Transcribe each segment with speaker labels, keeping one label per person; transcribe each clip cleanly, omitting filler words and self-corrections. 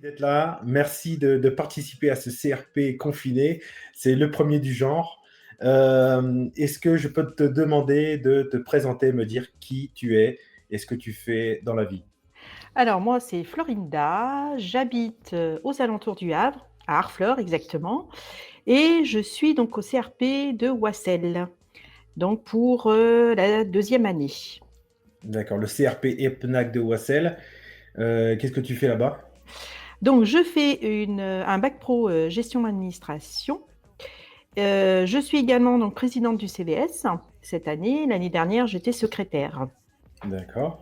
Speaker 1: d'être là. Merci de participer à ce CRP confiné. C'est le premier du genre. Est-ce que je peux te demander de te présenter, me dire qui tu es et ce que tu fais dans la vie?
Speaker 2: Alors moi, c'est Florinda, j'habite, aux alentours du Havre, à Harfleur exactement et je suis donc au CRP de Wassel, donc pour, la deuxième année.
Speaker 1: D'accord, le CRP EPNAC de Wassel. Qu'est-ce que tu fais là-bas?
Speaker 2: Donc je fais un bac pro, gestion administration. Je suis également donc présidente du CVS cette année. L'année dernière, j'étais secrétaire.
Speaker 1: D'accord.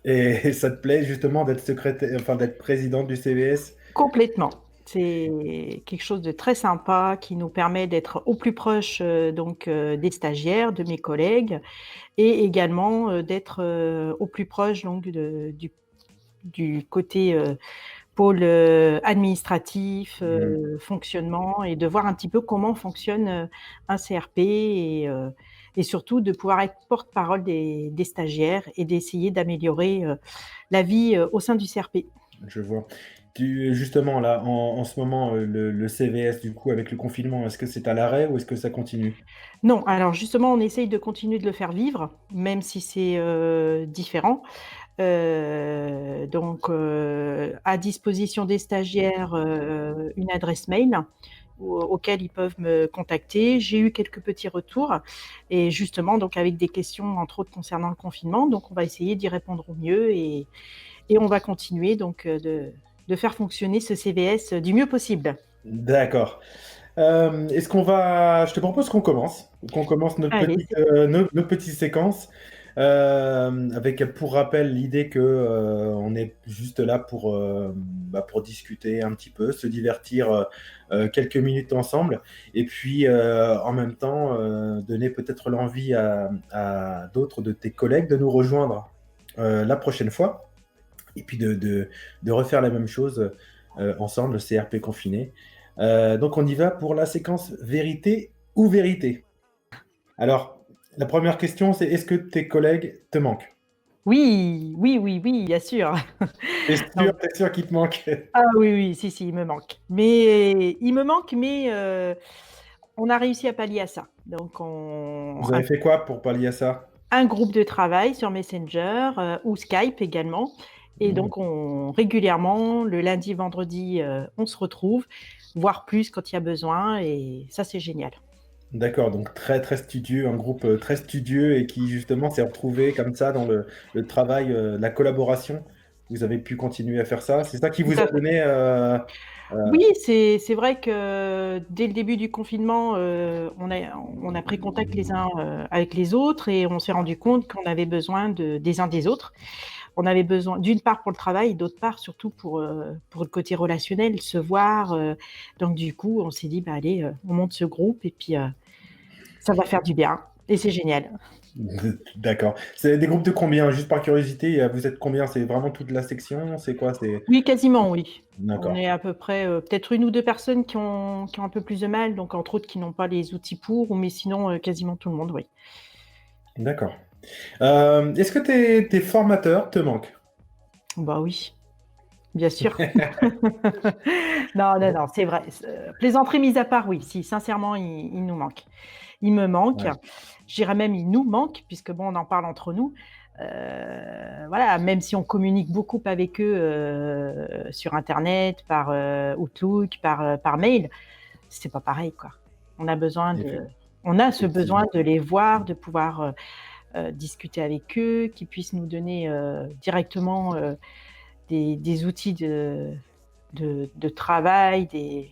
Speaker 1: Et ça te plaît justement d'être secrétaire, enfin d'être présidente du CVS?
Speaker 2: Complètement. C'est quelque chose de très sympa qui nous permet d'être au plus proche, des stagiaires, de mes collègues et également, d'être, au plus proche donc de du côté, pôle, administratif,
Speaker 1: Hmm.
Speaker 2: fonctionnement et de voir un petit peu comment fonctionne, un CRP et surtout de pouvoir être porte-parole des stagiaires et d'essayer d'améliorer, la vie, au sein du CRP.
Speaker 1: Je vois. Justement, là, en ce moment, le CVS, du coup, avec le confinement, est-ce que c'est à l'arrêt ou est-ce que ça continue?
Speaker 2: Non, alors justement, on essaye de continuer de le faire vivre, même si c'est, différent. À disposition des stagiaires, une adresse mail auquel ils peuvent me contacter. J'ai eu quelques petits retours et justement donc avec des questions entre autres concernant le confinement, donc on va essayer d'y répondre au mieux et on va continuer donc, de faire fonctionner ce CVS du mieux possible.
Speaker 1: D'accord. Je te propose qu'on commence notre
Speaker 2: Allez,
Speaker 1: petite,
Speaker 2: c'est
Speaker 1: nos petites séquences, avec pour rappel l'idée que on est juste là pour discuter un petit peu, se divertir quelques minutes ensemble, et puis en même temps donner peut-être l'envie à d'autres de tes collègues de nous rejoindre la prochaine fois, et puis de refaire la même chose ensemble, le CRP confiné. Donc on y va pour la séquence vérité ou vérité. Alors, la première question, c'est est-ce que tes collègues te manquent?
Speaker 2: oui, oui, oui, oui, bien sûr. Donc
Speaker 1: T'es sûr qu'ils te manquent?
Speaker 2: ah oui, oui, si, si, il me manque. Mais il me manque, mais on a réussi à pallier à ça. Donc on
Speaker 1: Vous avez fait quoi pour pallier à ça?
Speaker 2: un groupe de travail sur Messenger, ou Skype également et
Speaker 1: Mmh.
Speaker 2: donc on régulièrement, le lundi, vendredi, on se retrouve, voire plus quand il y a besoin et ça, c'est génial.
Speaker 1: D'accord, donc très, très studieux, un groupe, très studieux et qui justement s'est retrouvé comme ça dans le travail, la collaboration. Vous avez pu continuer à faire ça? C'est ça qui
Speaker 2: Tout
Speaker 1: vous
Speaker 2: à
Speaker 1: a
Speaker 2: fait.
Speaker 1: donné,
Speaker 2: Oui, c'est vrai que dès le début du confinement, on a pris contact les uns, avec les autres et on s'est rendu compte qu'on avait besoin des uns des autres. On avait besoin d'une part pour le travail, d'autre part surtout pour le côté relationnel, se voir, donc du coup, on s'est dit: «Bah, allez, on monte ce groupe et puis, ça va faire du bien» et c'est génial.
Speaker 1: d'accord. C'est des groupes de combien? Juste par curiosité, vous êtes combien? C'est vraiment toute la section? C'est quoi? C'est
Speaker 2: Oui, quasiment, oui. On
Speaker 1: d'accord.
Speaker 2: est à peu près, peut-être 1 ou 2 personnes qui ont un peu plus de mal, donc entre autres qui n'ont pas les outils pour, mais sinon, quasiment tout le monde, oui.
Speaker 1: D'accord. Est-ce que tes formateurs te manquent?
Speaker 2: Bah, oui, bien sûr. Non, non, non, c'est vrai. Plaisanterie mise à part, oui, si, sincèrement, il nous manque. Il me manque.
Speaker 1: Ouais,
Speaker 2: Je dirais même, il nous manque puisque bon, on en parle entre nous. Voilà, même si on communique beaucoup avec eux, sur internet, par, Outlook, par mail, c'est pas pareil, quoi. On a besoin de
Speaker 1: effec
Speaker 2: on a ce besoin
Speaker 1: effectivement.
Speaker 2: de les voir, de pouvoir, discuter avec eux, qu'ils puissent nous donner, directement, des outils de travail, des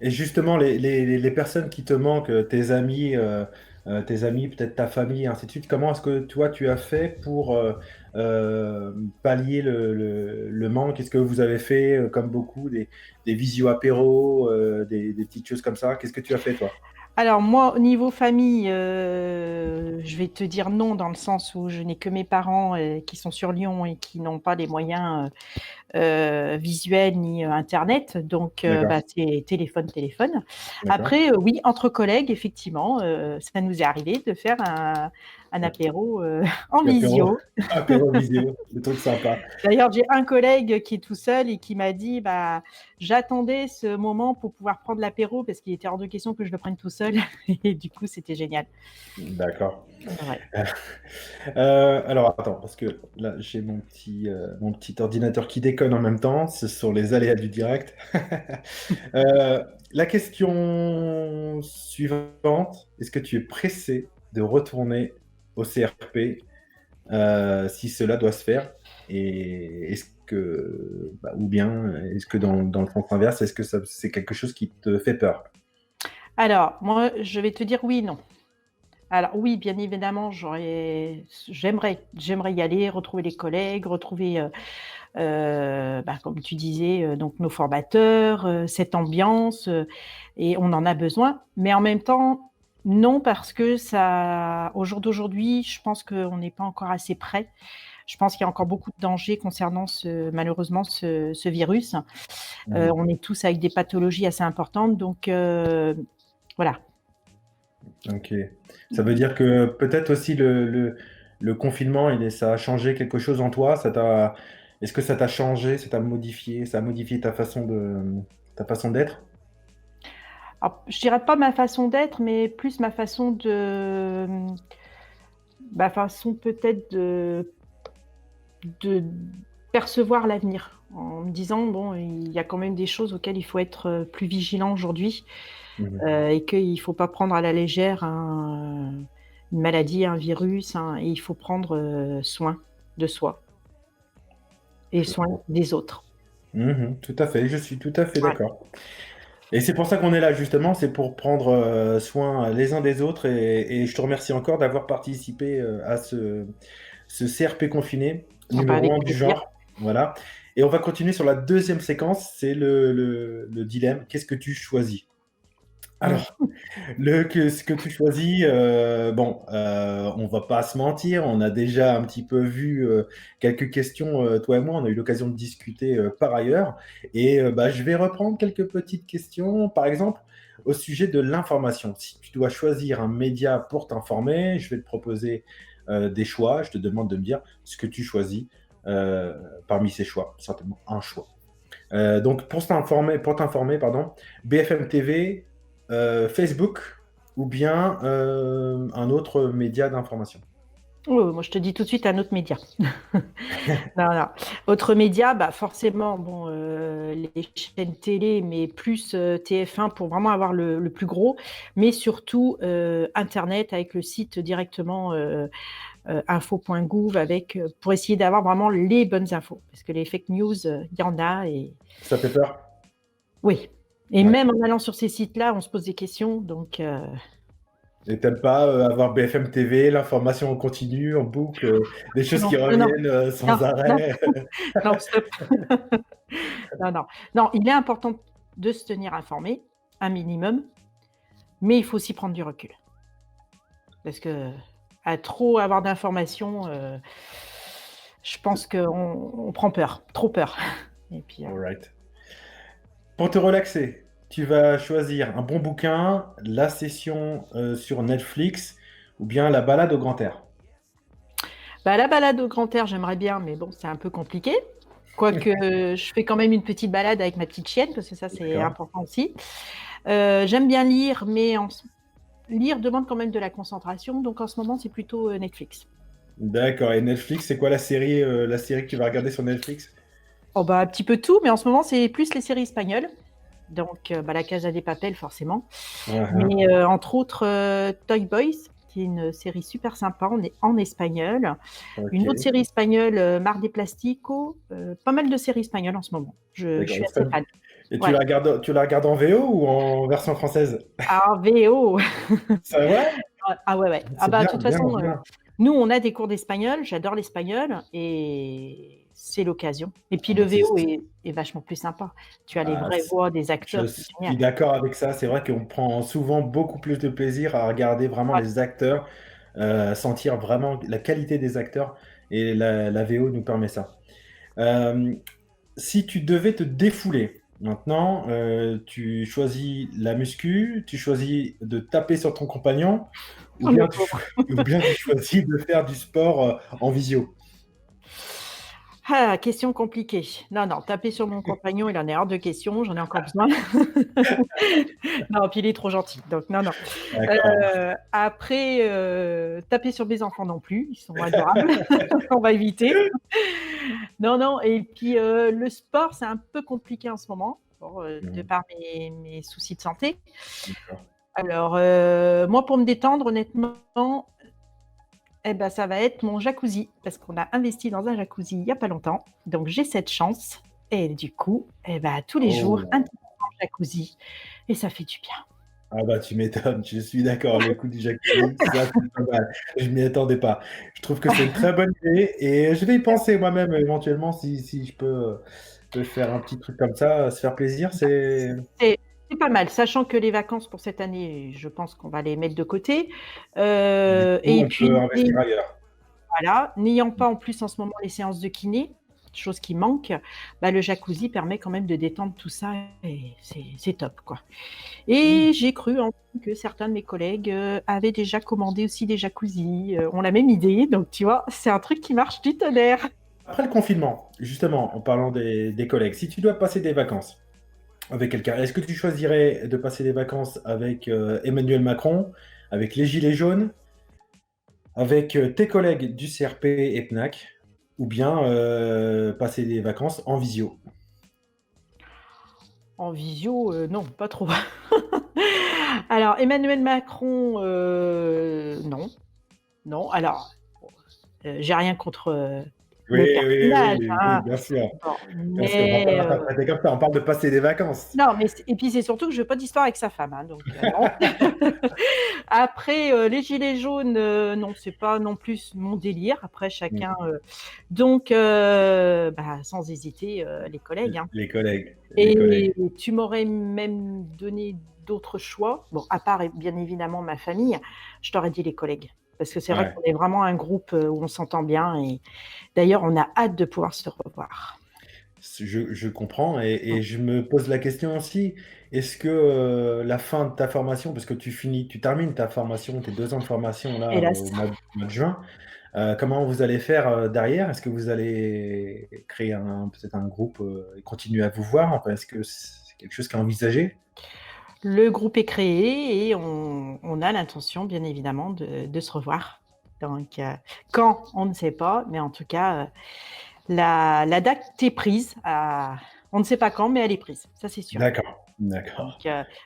Speaker 1: Et justement, les personnes qui te manquent, tes amis, peut-être ta famille, ainsi de suite, comment est-ce que toi, tu as fait pour, pallier le manque? Est-ce que vous avez fait, comme beaucoup, des visio apéros, des petites choses comme ça? Qu'est-ce que tu as fait, toi?
Speaker 2: alors moi, au niveau famille, je vais te dire non dans le sens où je n'ai que mes parents, qui sont sur Lyon et qui n'ont pas les moyens, visuels ni, internet donc
Speaker 1: D'accord.
Speaker 2: bah, c'est téléphone, téléphone.
Speaker 1: D'accord.
Speaker 2: Après, oui, entre collègues effectivement, ça nous est arrivé de faire un
Speaker 1: OK.
Speaker 2: apéro en
Speaker 1: Apéro,
Speaker 2: visio.
Speaker 1: apéro visio, le truc sympa.
Speaker 2: D'ailleurs, j'ai un collègue qui est tout seul et qui m'a dit, bah, j'attendais ce moment pour pouvoir prendre l'apéro parce qu'il était hors de question que je le prenne tout seul. Et du coup, c'était génial.
Speaker 1: D'accord.
Speaker 2: Ouais.
Speaker 1: Alors attends, parce que là, j'ai mon petit ordinateur qui déconne en même temps. Ce sont les aléas du direct. La question suivante, est-ce que tu es pressé de retourner au CRP si cela doit se faire? Et est-ce que, ou bien, est-ce que dans le sens inverse, est-ce que c'est quelque chose qui te fait peur?
Speaker 2: Alors, moi, je vais te dire oui, non. Alors oui, bien évidemment, j'aimerais y aller, retrouver les collègues, retrouver, comme tu disais, donc nos formateurs, cette ambiance, et on en a besoin. Mais en même temps, non, parce que ça au jour d'aujourd'hui, je pense qu'on n'est pas encore assez prêt. Je pense qu'il y a encore beaucoup de dangers concernant malheureusement ce virus.
Speaker 1: Mmh.
Speaker 2: On est tous avec des pathologies assez importantes, donc voilà.
Speaker 1: OK. Ça veut dire que peut-être aussi le confinement, ça a changé quelque chose en toi? Est-ce que ça t'a changé, ça a modifié ta façon d'être?
Speaker 2: Alors, je dirais pas ma façon d'être, mais plus ma façon de, ma façon peut-être de percevoir l'avenir. En me disant: «Bon, il y a quand même des choses auxquelles il faut être, plus vigilant aujourd'hui,
Speaker 1: Mmh mh.
Speaker 2: et qu'il faut pas prendre à la légère une maladie, un virus, et il faut prendre, soin de soi et
Speaker 1: Je
Speaker 2: soin des autres».
Speaker 1: Mmh, tout à fait, je suis tout à fait
Speaker 2: Ouais.
Speaker 1: d'accord. Et c'est pour ça qu'on est là justement, c'est pour prendre, soin les uns des autres et je te remercie encore d'avoir participé, à ce CRP confiné
Speaker 2: Ah bah,
Speaker 1: numéro
Speaker 2: avec
Speaker 1: 1 du
Speaker 2: plaisir.
Speaker 1: genre. Voilà, et on va continuer sur la deuxième séquence, c'est le dilemme: qu'est-ce que tu choisis?
Speaker 2: Mmh.
Speaker 1: Alors, ce que tu choisis, on va pas se mentir, on a déjà un petit peu vu, quelques questions, toi et moi, on a eu l'occasion de discuter, par ailleurs et je vais reprendre quelques petites questions. Par exemple, au sujet de l'information. Si tu dois choisir un média pour t'informer, je vais te proposer, des choix. Je te demande de me dire ce que tu choisis, heu, parmi ces choix, certainement un choix. Donc pour t'informer, pardon, BFM TV, Facebook ou bien, un autre média d'information?
Speaker 2: Oh, moi je te dis tout de suite un autre média. Non, non. Autre média, bah, forcément, bon, les chaînes télé, mais plus, TF1 pour vraiment avoir le plus gros, mais surtout, internet avec le site directement, info.gouv avec, pour essayer d'avoir vraiment les bonnes infos. Parce que les fake news, il y en a et
Speaker 1: Ça fait peur?
Speaker 2: oui, et
Speaker 1: Ouais,
Speaker 2: même en allant sur ces sites-là, on se pose des questions donc
Speaker 1: et tu aimes pas, avoir BFM TV, l'information en continu, en boucle, des choses
Speaker 2: non,
Speaker 1: qui
Speaker 2: non, non,
Speaker 1: reviennent,
Speaker 2: non,
Speaker 1: sans
Speaker 2: non,
Speaker 1: arrêt?
Speaker 2: non, stop. Non, non. Non, il est important de se tenir informé, un minimum, mais il faut aussi prendre du recul. Parce qu'à trop avoir d'informations, je pense qu'on prend peur, trop peur. Et puis,
Speaker 1: Alright. Pour te relaxer, tu vas choisir un bon bouquin, la session, sur Netflix ou bien la balade au grand air?
Speaker 2: bah, la balade au grand air, j'aimerais bien, mais bon, c'est un peu compliqué. Quoique, je fais quand même une petite balade avec ma petite chienne, parce que ça, c'est
Speaker 1: D'accord.
Speaker 2: important aussi. J'aime bien lire, mais lire demande quand même de la concentration, donc en ce moment, c'est plutôt, Netflix.
Speaker 1: D'accord, et Netflix, c'est quoi la série que tu vas regarder sur Netflix?
Speaker 2: Oh bah, un petit peu tout, mais en ce moment, c'est plus les séries espagnoles. Donc, La Casa de Papel forcément.
Speaker 1: Hein, hein.
Speaker 2: Mais, entre autres, Toy Boys, qui est une série super sympa, on est en espagnol. Une autre
Speaker 1: OK.
Speaker 2: série espagnole, Mar de Plástico, pas mal de séries espagnoles en ce moment. Je
Speaker 1: D'accord,
Speaker 2: suis assez fan.
Speaker 1: et
Speaker 2: Ouais.
Speaker 1: tu la regardes en VO ou en version française?
Speaker 2: Ah VO!
Speaker 1: Ça ouais?
Speaker 2: Ah ouais, ouais. Ah
Speaker 1: C'est
Speaker 2: bah, de
Speaker 1: bien,
Speaker 2: toute
Speaker 1: bien,
Speaker 2: façon,
Speaker 1: bien.
Speaker 2: nous, on a des cours d'espagnol, j'adore l'espagnol et c'est l'occasion. Et puis le
Speaker 1: C'est
Speaker 2: VO est vachement plus sympa. Tu as les
Speaker 1: ah,
Speaker 2: vraies voix des
Speaker 1: je
Speaker 2: acteurs, c'est
Speaker 1: suis
Speaker 2: génial.
Speaker 1: d'accord avec ça. C'est vrai qu'on prend souvent beaucoup plus de plaisir à regarder vraiment
Speaker 2: Ouais.
Speaker 1: les acteurs, sentir vraiment la qualité des acteurs et la VO nous permet ça. Hem, Si tu devais te défouler, Maintenant, tu choisis la muscu, tu choisis de taper sur ton compagnon, ou
Speaker 2: Oh le
Speaker 1: bien
Speaker 2: pauvre.
Speaker 1: ou bien tu choisis de faire du sport en visio.
Speaker 2: Ah, question compliquée. Non, non, taper sur mon compagnon, il en est hors de question, j'en ai encore besoin. Non, puis il est trop gentil, donc non, non.
Speaker 1: D'accord.
Speaker 2: Après, taper sur mes enfants non plus, ils sont adorables, on va éviter. Non, non, et puis, le sport, c'est un peu compliqué en ce moment, bon, de
Speaker 1: Mhm.
Speaker 2: par mes soucis de santé.
Speaker 1: D'accord.
Speaker 2: Alors, moi, pour me détendre, honnêtement, eh ben, ça va être mon jacuzzi, parce qu'on a investi dans un jacuzzi il y a pas longtemps, donc j'ai cette chance et du coup, eh ben, tous les jours, un
Speaker 1: Oh.
Speaker 2: petit peu dans le jacuzzi et ça fait du bien.
Speaker 1: Ah bah tu m'étonnes, je suis d'accord, le coup du jacuzzi, ça c'est pas mal. Je m'y attendais pas. Je trouve que c'est une très bonne idée et je vais y penser moi-même éventuellement si je peux faire un petit truc comme ça, se faire plaisir, c'est
Speaker 2: C'est c'est pas mal, sachant que les vacances pour cette année, je pense qu'on va les mettre de côté,
Speaker 1: du coup
Speaker 2: et
Speaker 1: on peut
Speaker 2: puis
Speaker 1: investir ailleurs.
Speaker 2: voilà, n'ayant pas en plus en ce moment les séances de kiné, chose qui manque, bah, le jacuzzi permet quand même de détendre tout ça et c'est top, quoi.
Speaker 1: Mmh.
Speaker 2: Et j'ai cru entendre que certains de mes collègues, avaient déjà commandé aussi des jacuzzis, ont la même idée, donc tu vois, c'est un truc qui marche du tonnerre.
Speaker 1: Après le confinement, justement, en parlant des collègues, si tu dois passer des vacances avec quelqu'un, est-ce que tu choisirais de passer des vacances avec Emmanuel Macron, avec les Gilets jaunes, avec tes collègues du CRP et PNAC, ou bien passer des vacances en visio?
Speaker 2: En visio, non, pas trop. Alors Emmanuel Macron, non, non. Alors, j'ai rien contre,
Speaker 1: Oui,
Speaker 2: le
Speaker 1: oui,
Speaker 2: personnage,
Speaker 1: oui, oui,
Speaker 2: hein,
Speaker 1: bien sûr.
Speaker 2: bon,
Speaker 1: Parce qu'on ne va pas
Speaker 2: mais
Speaker 1: l'interpréter comme ça, on parle de passer des vacances.
Speaker 2: non, mais et puis c'est surtout que je veux pas d'histoire avec sa femme, hein, donc non. Après, les gilets jaunes, non, c'est pas non plus mon délire. Après
Speaker 1: Mm.
Speaker 2: chacun, donc bah, sans hésiter, les collègues, hein,
Speaker 1: Les collègues, les
Speaker 2: et
Speaker 1: collègues.
Speaker 2: tu m'aurais même donné d'autres choix, bon, à part bien évidemment ma famille, je t'aurais dit les collègues. Parce que c'est vrai
Speaker 1: Ouais.
Speaker 2: qu'on est vraiment un groupe, où on s'entend bien et d'ailleurs on a hâte de pouvoir se revoir.
Speaker 1: Je comprends
Speaker 2: Mmh.
Speaker 1: et je me pose la question aussi, est-ce que la fin de ta formation, parce que tu termines ta formation, tes 2 ans de formation là
Speaker 2: Hélas.
Speaker 1: au mois de juin, comment vous allez faire derrière? Est-ce que vous allez créer peut-être un groupe et continuer à vous voir? Enfin, est-ce que c'est quelque chose qui est envisagé?
Speaker 2: Le groupe est créé et on a l'intention, bien évidemment, de se revoir. Donc, quand? On ne sait pas, mais en tout cas, la date est prise. On ne sait pas quand, mais elle est prise, ça c'est sûr.
Speaker 1: D'accord,
Speaker 2: Donc,
Speaker 1: d'accord.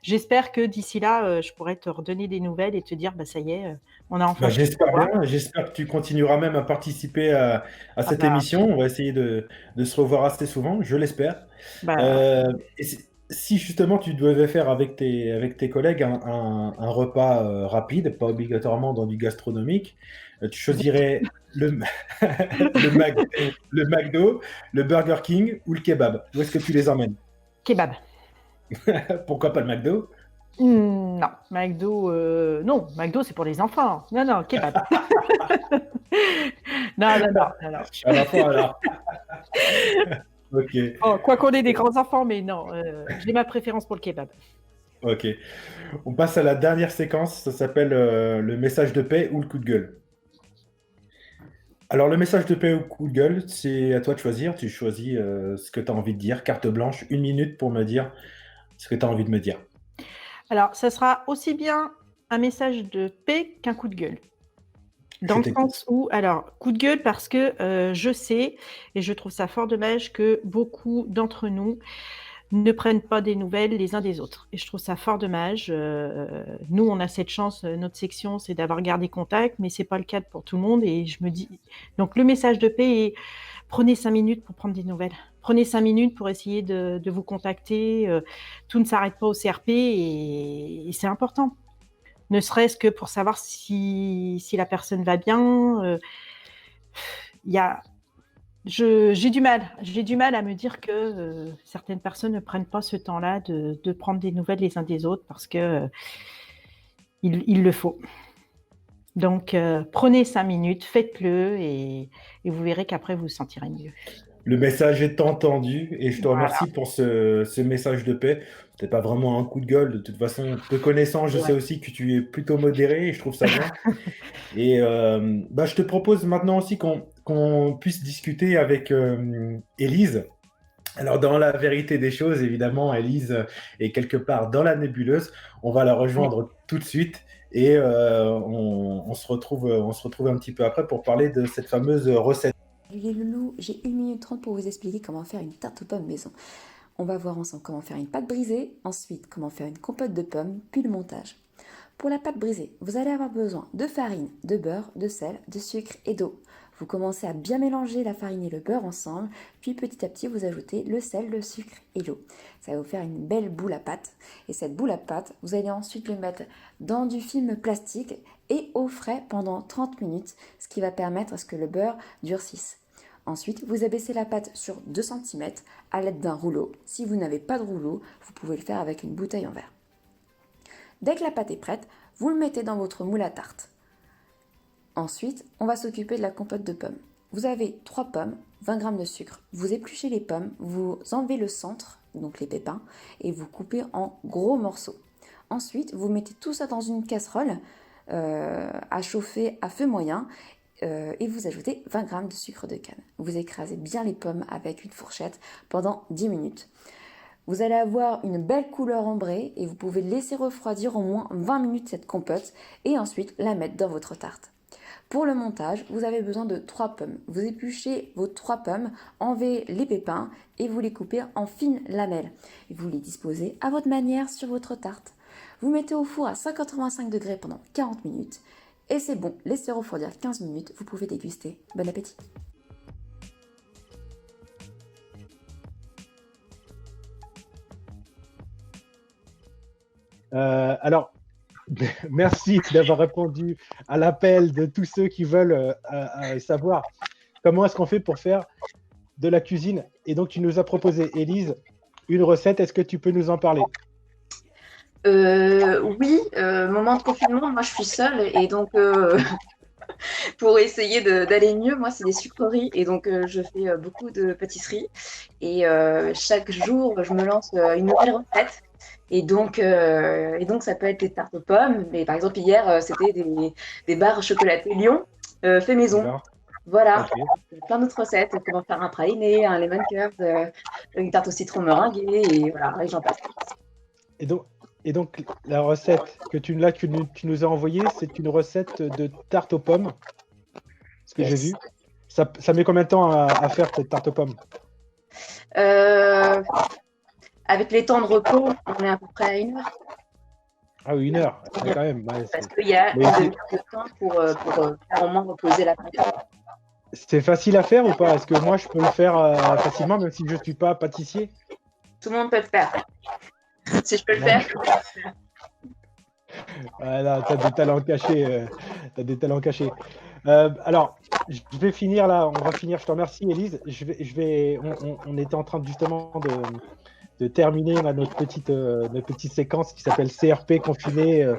Speaker 2: j'espère que d'ici là, je pourrai te redonner des nouvelles et te dire: «Bah, ça y est, on a enfin
Speaker 1: Bah,
Speaker 2: pu se
Speaker 1: j'espère
Speaker 2: revoir».
Speaker 1: bien, j'espère que tu continueras même à participer à
Speaker 2: Ah
Speaker 1: cette
Speaker 2: bah
Speaker 1: émission. On va essayer de se revoir assez souvent, je l'espère.
Speaker 2: bah,
Speaker 1: Et si justement tu devais faire avec tes collègues un repas rapide, pas obligatoirement dans du gastronomique, tu choisirais le, Mac- le McDo, le Burger King ou le kebab? Où est-ce que tu les emmènes?
Speaker 2: kebab.
Speaker 1: Pourquoi pas le McDo?
Speaker 2: Non, McDo, non, McDo, c'est pour les enfants. Non, non, kebab. Non, non, non, non, non.
Speaker 1: Je suis un enfant alors. Ok.
Speaker 2: Oh, quoi qu'on ait des grands enfants, mais non, j'ai ma préférence pour le kebab.
Speaker 1: Ok. On passe à la dernière séquence, ça s'appelle le message de paix ou le coup de gueule. Alors, le message de paix ou coup de gueule, c'est à toi de choisir. Tu choisis ce que tu as envie de dire. Carte blanche, 1 minute pour me dire ce que tu as envie de me dire.
Speaker 2: Alors, ça sera aussi bien un message de paix qu'un coup de gueule. Dans
Speaker 1: Je
Speaker 2: le
Speaker 1: t'écoute.
Speaker 2: sens où alors, coup de gueule parce que, je sais et je trouve ça fort dommage que beaucoup d'entre nous ne prennent pas des nouvelles les uns des autres et je trouve ça fort dommage, nous, on a cette chance, notre section, c'est d'avoir gardé contact, mais c'est pas le cas pour tout le monde et je me dis donc le message de paix est: prenez 5 minutes pour prendre des nouvelles. Prenez 5 minutes pour essayer de vous contacter, tout ne s'arrête pas au CRP et c'est important. Ne serait-ce que pour savoir si la personne va bien, il y a j'ai du mal à me dire que, certaines personnes ne prennent pas ce temps-là de prendre des nouvelles les uns des autres parce que, il le faut. Donc prenez 5 minutes, faites-le et vous verrez qu'après vous vous sentirez mieux.
Speaker 1: Le message est entendu et je te
Speaker 2: Voilà.
Speaker 1: remercie pour ce message de paix. C'était pas vraiment un coup de gueule. De toute façon, te connaissant, je sais
Speaker 2: Ouais.
Speaker 1: aussi que tu es plutôt modéré et je trouve ça bien. Et bah, je te propose maintenant aussi qu'on puisse discuter avec Élise. Alors, dans la vérité des choses, évidemment, Élise est quelque part dans la nébuleuse. On va la
Speaker 2: Ouais.
Speaker 1: rejoindre tout de suite et on se retrouve un petit peu après pour parler de cette fameuse recette.
Speaker 3: Salut les loulous, j'ai 1 minute 30 pour vous expliquer comment faire une tarte aux pommes maison. On va voir ensemble comment faire une pâte brisée, ensuite comment faire une compote de pommes, puis le montage. Pour la pâte brisée, vous allez avoir besoin de farine, de beurre, de sel, de sucre et d'eau. Vous commencez à bien mélanger la farine et le beurre ensemble, puis petit à petit vous ajoutez le sel, le sucre et l'eau. Ça va vous faire une belle boule à pâte. Et cette boule à pâte, vous allez ensuite le mettre dans du film plastique et au frais pendant 30 minutes, ce qui va permettre à ce que le beurre durcisse. Ensuite, vous abaissez la pâte sur 2 cm à l'aide d'un rouleau. Si vous n'avez pas de rouleau, vous pouvez le faire avec une bouteille en verre. Dès que la pâte est prête, vous le mettez dans votre moule à tarte. Ensuite, on va s'occuper de la compote de pommes. Vous avez 3 pommes, 20 g de sucre. Vous épluchez les pommes, vous enlevez le centre, donc les pépins, et vous coupez en gros morceaux. Ensuite, vous mettez tout ça dans une casserole à chauffer à feu moyen et vous ajoutez 20 g de sucre de canne. Vous écrasez bien les pommes avec une fourchette pendant 10 minutes. Vous allez avoir une belle couleur ambrée et vous pouvez laisser refroidir au moins 20 minutes cette compote et ensuite la mettre dans votre tarte. Pour le montage, vous avez besoin de 3 pommes. Vous épluchez vos 3 pommes, enlevez les pépins et vous les coupez en fines lamelles. Et vous les disposez à votre manière sur votre tarte. Vous mettez au four à 185 degrés pendant 40 minutes. Et c'est bon, laissez refroidir 15 minutes, vous pouvez déguster. Bon appétit!
Speaker 4: Alors, merci d'avoir répondu à l'appel de tous ceux qui veulent savoir comment est-ce qu'on fait pour faire de la cuisine. Et donc, tu nous as proposé, Élise, une recette. Est-ce que tu peux nous en parler?
Speaker 3: Oui, moment de confinement, moi je suis seule et donc pour essayer d'aller mieux, moi c'est des sucreries et donc je fais beaucoup de pâtisserie et chaque jour je me lance une nouvelle recette et donc ça peut être des tartes aux pommes, mais par exemple hier c'était des barres chocolatées Lion fait maison.
Speaker 4: D'accord.
Speaker 3: Voilà,
Speaker 4: Ok.
Speaker 3: plein d'autres recettes, comment faire un praliné, un lemon curd, une tarte au citron meringuée et voilà, et j'en passe.
Speaker 4: Et donc, et donc, la recette tu nous as envoyée, c'est une recette de tarte aux pommes, ce que j'ai
Speaker 3: Yes.
Speaker 4: vu. Ça met combien de temps à faire cette tarte aux pommes?
Speaker 3: Euh, Avec les temps de repos, on est à peu près à 1 heure.
Speaker 4: Ah oui, 1 heure. Ouais, quand même. Ouais,
Speaker 3: Parce qu'il y a
Speaker 4: mais
Speaker 3: une demi-heure de temps pour faire au moins reposer la pâte.
Speaker 4: c'est facile à faire ou pas? Est-ce que moi, je peux le faire facilement, même si je ne suis pas pâtissier?
Speaker 3: Tout le monde peut le faire. Si je peux le
Speaker 4: Non,
Speaker 3: faire.
Speaker 4: voilà, tu as des talents cachés. T'as des talents cachés. Alors, je vais finir là. On va finir. Je te remercie, Élise. On était en train justement de terminer là, notre petite séquence qui s'appelle CRP confiné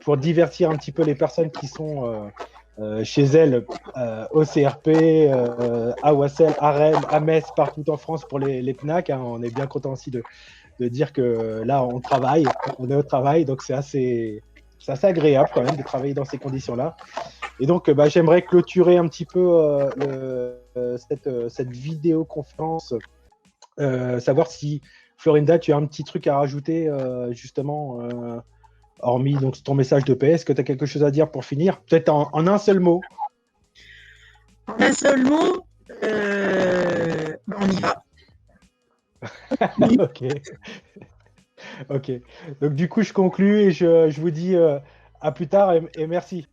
Speaker 4: pour divertir un petit peu les personnes qui sont chez elles au CRP, à Wassel, à Rennes, à Metz, partout en France pour les PNAC. Hein. On est bien content aussi de dire que là, on travaille, on est au travail, donc c'est assez agréable quand même de travailler dans ces conditions-là. Et donc, j'aimerais clôturer un petit peu cette vidéoconférence, savoir si, Florinda, tu as un petit truc à rajouter, justement, hormis donc, ton message de paix. Est-ce que tu as quelque chose à dire pour finir? Peut-être en un seul mot.
Speaker 2: En un seul mot, on y va.
Speaker 4: Ok. Ok. Donc, du coup, je conclus et je vous dis à plus tard et merci.